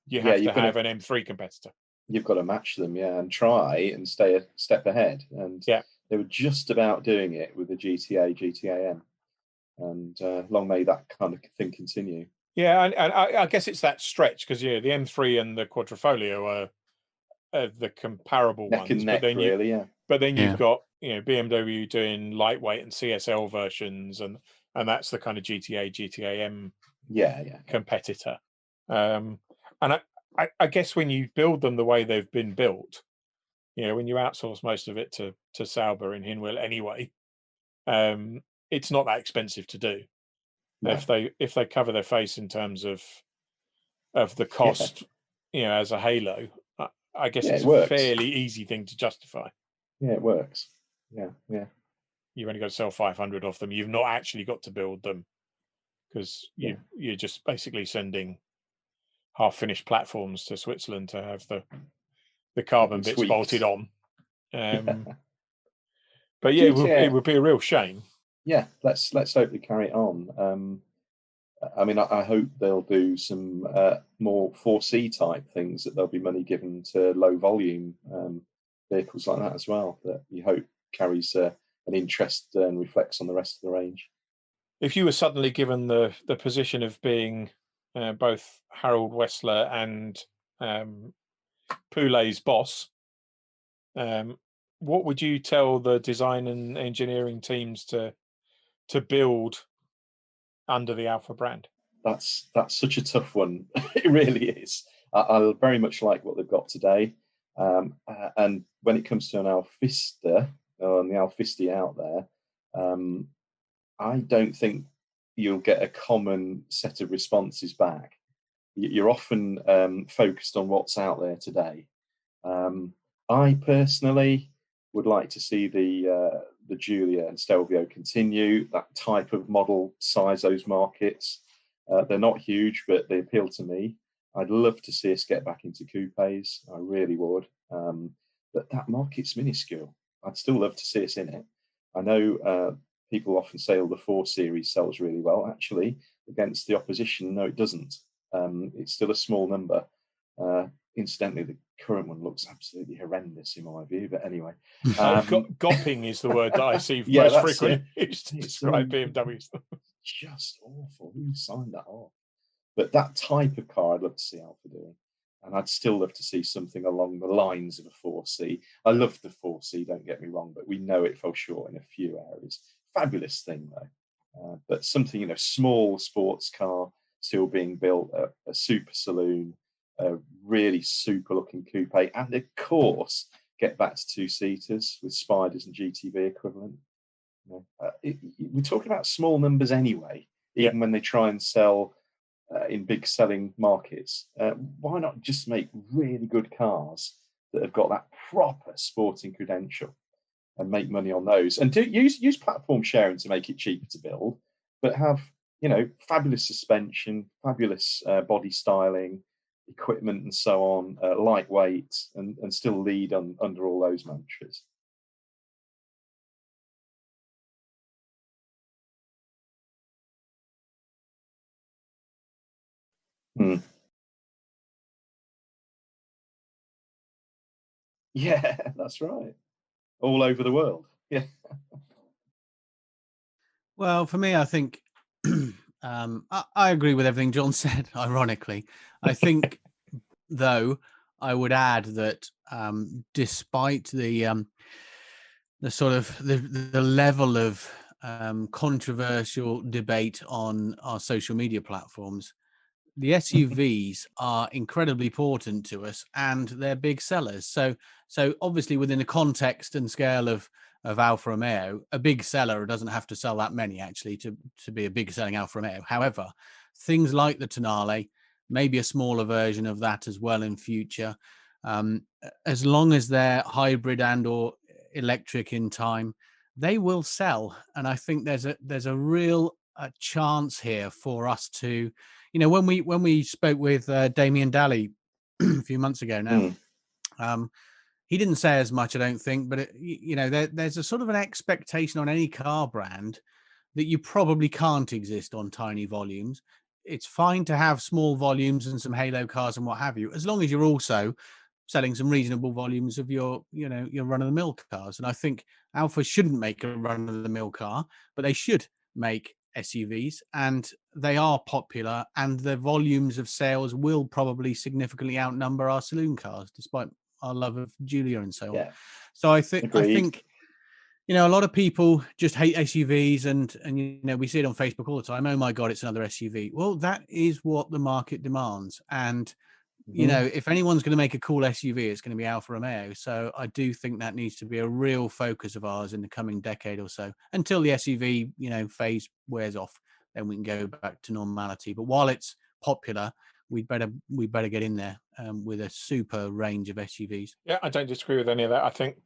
you have to have an M3 competitor. You've got to match them, and try and stay a step ahead. And they were just about doing it with the GTA M, and long may that kind of thing continue. Yeah, and I guess it's that stretch, because the M3 and the Quadrifoglio are the comparable neck ones. And neck, but then you've got BMW doing lightweight and CSL versions, and that's the kind of GTA M competitor. And I guess when you build them the way they've been built, when you outsource most of it to Sauber in Hinwil anyway, it's not that expensive to do. No. If they cover their face in terms of the cost, as a Halo, I guess it's a fairly easy thing to justify. Yeah, it works. Yeah. You've only got to sell 500 of them. You've not actually got to build them, because you're just basically sending half-finished platforms to Switzerland to have the carbon bits bolted on. But it would be a real shame. Yeah, let's hope they carry it on. I mean, I hope they'll do some more 4C type things, that there'll be money given to low volume vehicles like that as well, that you hope carries an interest and reflects on the rest of the range. If you were suddenly given the position of being both Harold Wessler and Poulet's boss, what would you tell the design and engineering teams to build under the Alfa brand? That's such a tough one. It really is. I very much like what they've got today. And when it comes to an Alfista, and the Alfisti out there, I don't think you'll get a common set of responses back. You're often focused on what's out there today. I personally would like to see the Giulia and Stelvio continue. That type of model size those markets. They're not huge, but they appeal to me. I'd love to see us get back into coupes. I really would. But that market's minuscule. I'd still love to see us in it. I know people often say, the 4 Series sells really well. Actually, against the opposition, no, it doesn't. It's still a small number. Incidentally, the current one looks absolutely horrendous in my view. But anyway, gopping is the word that I see Yeah, most that's frequently used to It's describe BMWs. just awful. Who signed that off? But that type of car, I'd love to see Alfa doing. And I'd still love to see something along the lines of a 4C. I love the 4C, don't get me wrong, but we know it fell short in a few areas. Fabulous thing, though. But something, small sports car still being built, a super saloon, a really super looking coupe, and of course, get back to two-seaters with Spiders and GTV equivalent. We're talking about small numbers anyway, even when they try and sell in big selling markets. Why not just make really good cars that have got that proper sporting credential and make money on those? And use platform sharing to make it cheaper to build, but have fabulous suspension, fabulous body styling, equipment, and so on, lightweight, and still lead under all those mantras. Yeah, that's right. All over the world. Yeah. Well, for me, I think I agree with everything John said. Ironically, I think, though, I would add that despite the sort of the level of controversial debate on our social media platforms, the SUVs are incredibly important to us, and they're big sellers. So obviously, within the context and scale of Alfa Romeo, a big seller doesn't have to sell that many actually to be a big selling Alfa Romeo. However, things like the Tonale, maybe a smaller version of that as well in future, as long as they're hybrid and or electric in time, they will sell. And I think there's a real chance here for us to, when we spoke with Damien Daly a few months ago now, he didn't say as much, I don't think, but there's a sort of an expectation on any car brand that you probably can't exist on tiny volumes. It's fine to have small volumes and some halo cars and what have you, as long as you're also selling some reasonable volumes of your run-of-the-mill cars. And I think Alfa shouldn't make a run-of-the-mill car, but they should make SUVs, and they are popular, and the volumes of sales will probably significantly outnumber our saloon cars, despite our love of Giulia and so on. Yeah. So I think a lot of people just hate SUVs, and we see it on Facebook all the time. Oh my God, it's another SUV. Well, that is what the market demands. And if anyone's going to make a cool SUV, it's going to be Alfa Romeo. So I do think that needs to be a real focus of ours in the coming decade or so, until the SUV, phase wears off. Then we can go back to normality. But while it's popular, we better get in there with a super range of SUVs. Yeah, I don't disagree with any of that. I think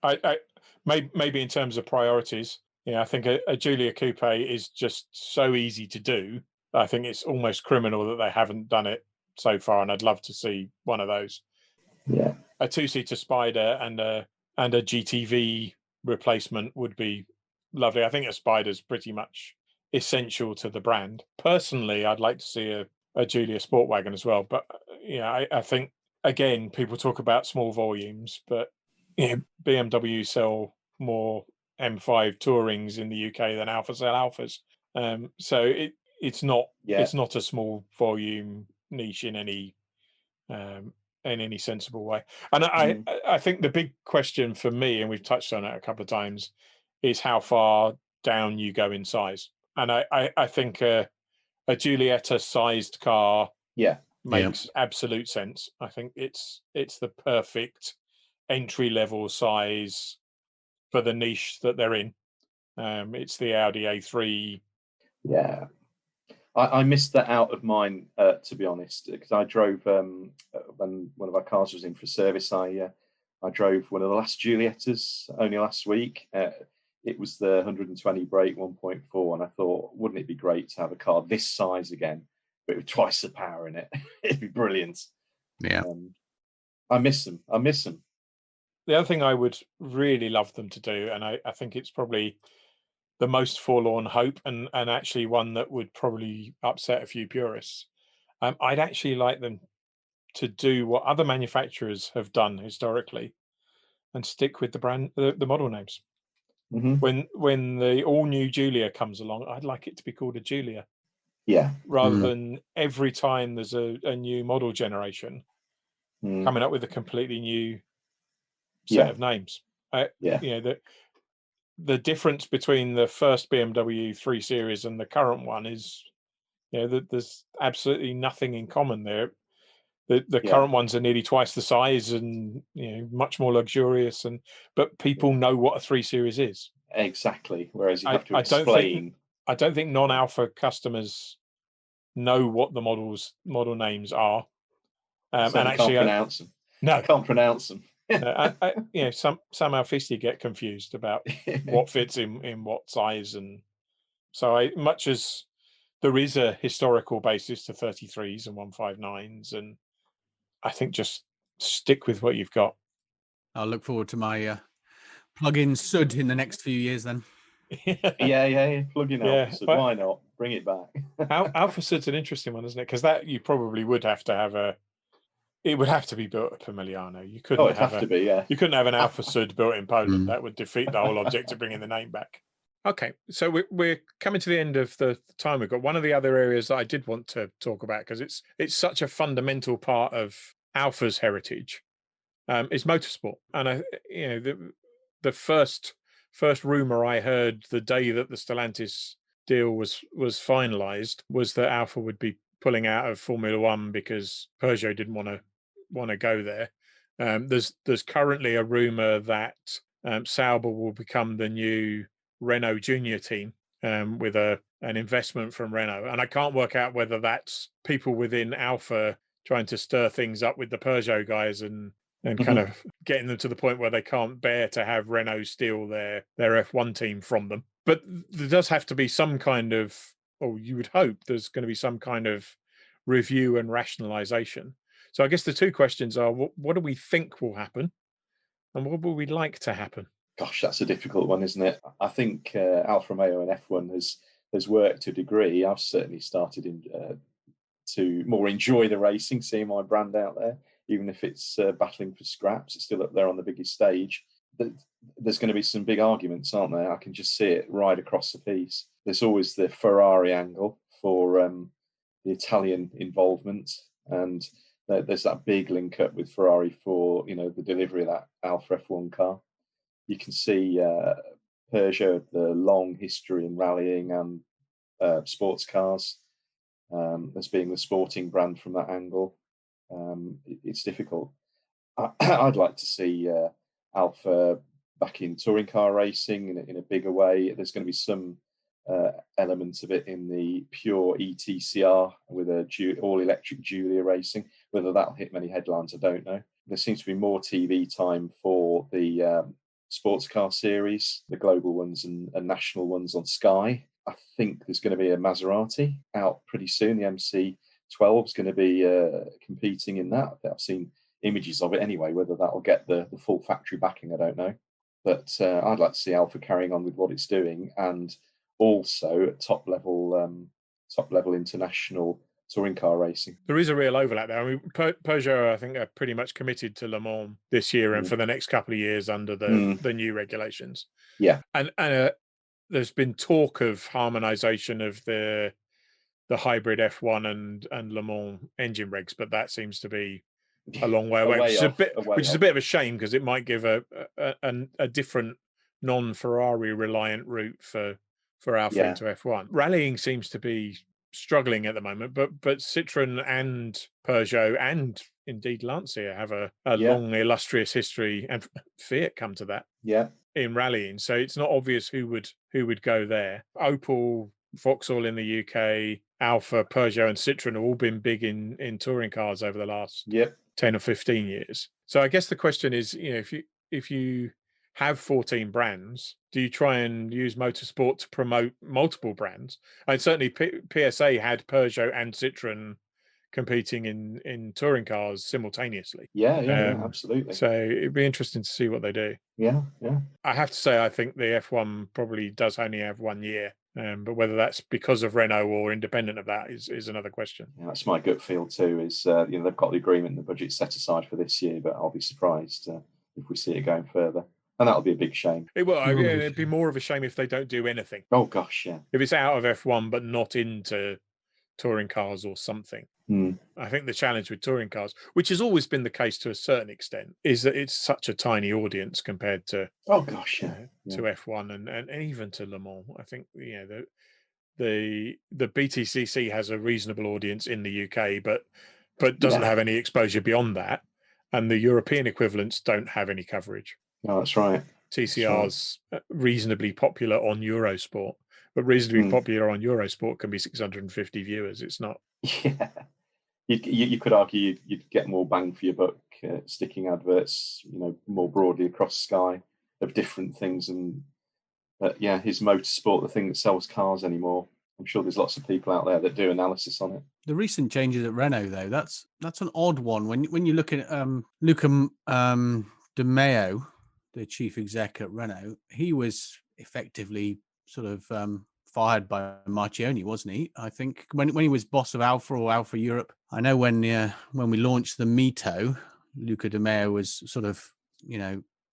I maybe in terms of priorities, I think a Giulia coupe is just so easy to do. I think it's almost criminal that they haven't done it so far, and I'd love to see one of those. Yeah, a two-seater Spider and a GTV replacement would be lovely. I think a Spider's pretty much essential to the brand. Personally, I'd like to see a Giulia sport wagon as well, but I think again people talk about small volumes, but BMW sell more M5 Tourings in the UK than Alfa sell Alfas, so it's not a small volume niche in any sensible way. And I think the big question for me, and we've touched on it a couple of times, is how far down you go in size. And I think a Giulietta sized car makes absolute sense. I think it's the perfect entry level size for the niche that they're in. It's the Audi A3. Yeah. I missed that out of mine, to be honest, because I drove when one of our cars was in for service. I drove one of the last Giuliettas only last week. It was the 120 brake 1.4, and I thought, wouldn't it be great to have a car this size again, but with twice the power in it? It'd be brilliant. Yeah, I miss them. The other thing I would really love them to do, and I think it's probably the most forlorn hope, and actually one that would probably upset a few purists. I'd actually like them to do what other manufacturers have done historically and stick with the model names. When the all new Julia comes along, I'd like it to be called a Julia. Yeah. Rather than every time there's a new model generation coming up with a completely new set of names. The difference between the first BMW 3 Series and the current one is, that there's absolutely nothing in common there. The current ones are nearly twice the size and much more luxurious, but people know what a 3 Series is. Exactly. Whereas you have to explain. I don't think non-Alfa customers know what the model names are, and actually can't pronounce them. No, I can't pronounce them. Some Alfisti get confused about what fits in what size, and so much as there is a historical basis to 33s and 159s, and I think just stick with what you've got. I'll look forward to my plug-in SUD in the next few years then. Plug-in Alfa SUD. Why not? Bring it back. Alfa SUD's an interesting one, isn't it? Because that you probably would have to have it would have to be built at Pomigliano. You couldn't You couldn't have an Alfa SUD built in Poland. That would defeat the whole object of bringing the name back. Okay, so we're coming to the end of the time we've got. One of the other areas that I did want to talk about, because it's such a fundamental part of Alfa's heritage, is motorsport. And the first rumor I heard the day that the Stellantis deal was finalized was that Alfa would be pulling out of Formula One because Peugeot didn't want to go there. There's currently a rumor that Sauber will become the new Renault Junior team with an investment from Renault, and I can't work out whether that's people within Alfa trying to stir things up with the Peugeot guys and kind of getting them to the point where they can't bear to have Renault steal their F1 team from them. But there does have to be some kind of, or you would hope there's going to be some kind of review and rationalization. So I guess the two questions are, what do we think will happen, and what would we like to happen? Gosh, that's a difficult one, isn't it? I think Alfa Romeo and F1 has worked to a degree. I've certainly started to more enjoy the racing, seeing my brand out there, even if it's battling for scraps. It's still up there on the biggest stage. There's going to be some big arguments, aren't there? I can just see it right across the piece. There's always the Ferrari angle for the Italian involvement, and there's that big link up with Ferrari for the delivery of that Alfa F1 car. You can see Peugeot, the long history in rallying and sports cars, as being the sporting brand from that angle. It's difficult. I'd like to see Alfa back in touring car racing in a bigger way. There's going to be some elements of it in the pure ETCR with a all-electric Giulia racing. Whether that'll hit many headlines, I don't know. There seems to be more TV time for the sports car series, the global ones and national ones on Sky. I think there's going to be a Maserati out pretty soon. The MC12 is going to be competing in that. I've seen images of it anyway. Whether that'll get the full factory backing, I don't know. But I'd like to see Alfa carrying on with what it's doing, and also top level international touring car racing. There is a real overlap there. I mean, Peugeot, I think, are pretty much committed to Le Mans this year and for the next couple of years under the new regulations. Yeah, and there's been talk of harmonisation of the hybrid F1 and Le Mans engine regs, but that seems to be a long way away, which is a bit of a shame, because it might give a different non-Ferrari reliant route for Alfa into F1. Rallying seems to be struggling at the moment, but Citroën and Peugeot and indeed Lancia have a long illustrious history, and Fiat come to that in rallying. So it's not obvious who would go there. Opel, Vauxhall in the UK, Alfa, Peugeot and Citroën have all been big in touring cars over the last 10 or 15 years. So I guess the question is, if you have 14 brands, do you try and use motorsport to promote multiple brands? And certainly PSA had Peugeot and Citroën competing in touring cars simultaneously. Yeah, absolutely. So it'd be interesting to see what they do. Yeah. I have to say, I think the F1 probably does only have 1 year But whether that's because of Renault or independent of that is another question. Yeah, that's my gut feel too. Is they've got the agreement and the budget set aside for this year, but I'll be surprised if we see it going further, and that'll be a big shame. It will. It'd be more of a shame if they don't do anything. Oh gosh, yeah. If it's out of F1 but not into touring cars or something. I think the challenge with touring cars, which has always been the case to a certain extent, is that it's such a tiny audience compared to to F1 and even to Le Mans. I think the BTCC has a reasonable audience in the UK, but doesn't have any exposure beyond that, and the European equivalents don't have any coverage. No, that's right. TCR's reasonably popular on Eurosport, but reasonably popular on Eurosport can be 650 viewers. It's not. Yeah, you could argue you'd get more bang for your buck sticking adverts, more broadly across Sky of different things. And is motorsport the thing that sells cars anymore? I'm sure there's lots of people out there that do analysis on it. The recent changes at Renault, though, that's an odd one. When you look at Luca De Meo, the chief exec at Renault, he was effectively sort of fired by Marchioni, wasn't he? I think when he was boss of Alfa or Alfa Europe. I know when we launched the MiTo, Luca De Meo was sort of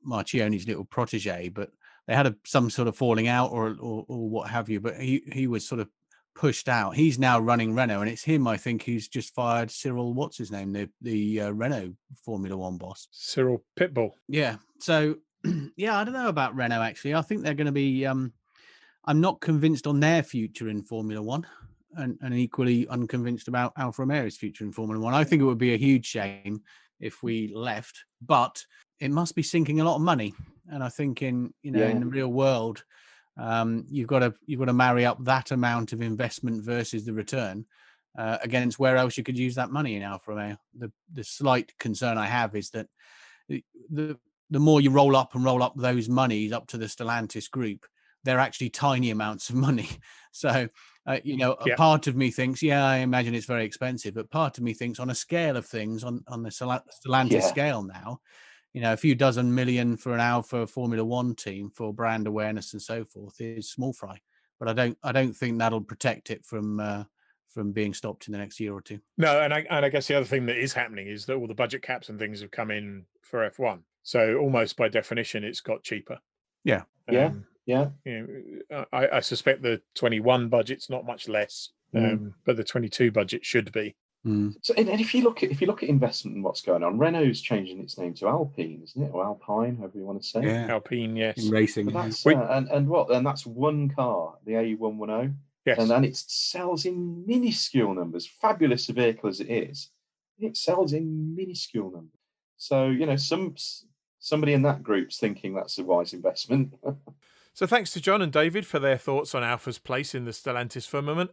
Marchioni's little protege, but they had some sort of falling out or what have you. But he was sort of pushed out. He's now running Renault, and it's him, I think, who's just fired Cyril. What's his name? The Renault Formula One boss, Cyril Pitbull. Yeah. So I don't know about Renault. Actually, I think they're going to be. I'm not convinced on their future in Formula One, and equally unconvinced about Alfa Romeo's future in Formula One. I think it would be a huge shame if we left, but it must be sinking a lot of money. And I think in the real world, you've got to marry up that amount of investment versus the return against where else you could use that money in Alfa Romeo. The slight concern I have is that the more you roll up those monies up to the Stellantis group, they're actually tiny amounts of money. So, a part of me thinks, I imagine it's very expensive, but part of me thinks on a scale of things, on the Stellantis scale now, a few dozen million for an Alfa Formula One team for brand awareness and so forth is small fry. But I don't think that'll protect it from being stopped in the next year or two. No, and I guess the other thing that is happening is that all the budget caps and things have come in for F1. So almost by definition, it's got cheaper. Yeah. I suspect the 21 budget's not much less, but the 22 budget should be. So, and if you look at investment and what's going on, Renault's changing its name to Alpine, isn't it, or Alpine, however you want to say. Yeah, Alpine, yes. In racing, but that's, and that's one car, the A110. Yes, and it sells in minuscule numbers. Fabulous a vehicle as it is, it sells in minuscule numbers. So somebody in that group's thinking that's a wise investment. So thanks to John and David for their thoughts on Alfa's place in the Stellantis firmament.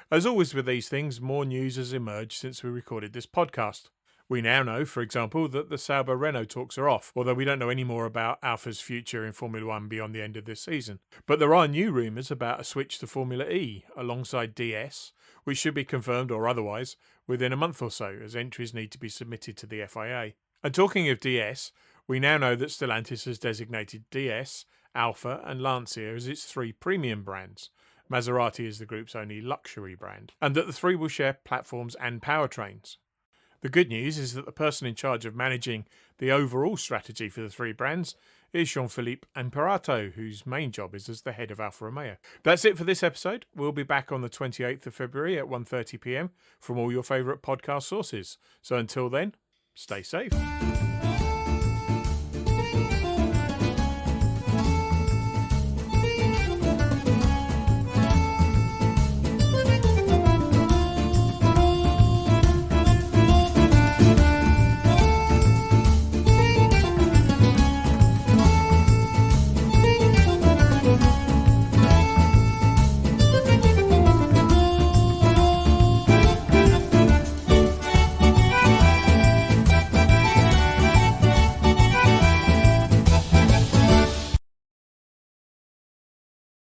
As always with these things, more news has emerged since we recorded this podcast. We now know, for example, that the Sauber-Renault talks are off, although we don't know any more about Alfa's future in Formula One beyond the end of this season. But there are new rumours about a switch to Formula E alongside DS, which should be confirmed or otherwise within a month or so, as entries need to be submitted to the FIA. And talking of DS, we now know that Stellantis has designated DS, Alfa and Lancia as its three premium brands. Maserati is the group's only luxury brand, and that the three will share platforms and powertrains. The good news is that the person in charge of managing the overall strategy for the three brands is Jean-Philippe Imperato, whose main job is as the head of Alfa Romeo. That's it for this episode. We'll be back on the 28th of February at 1:30 p.m. from all your favourite podcast sources. So until then, stay safe.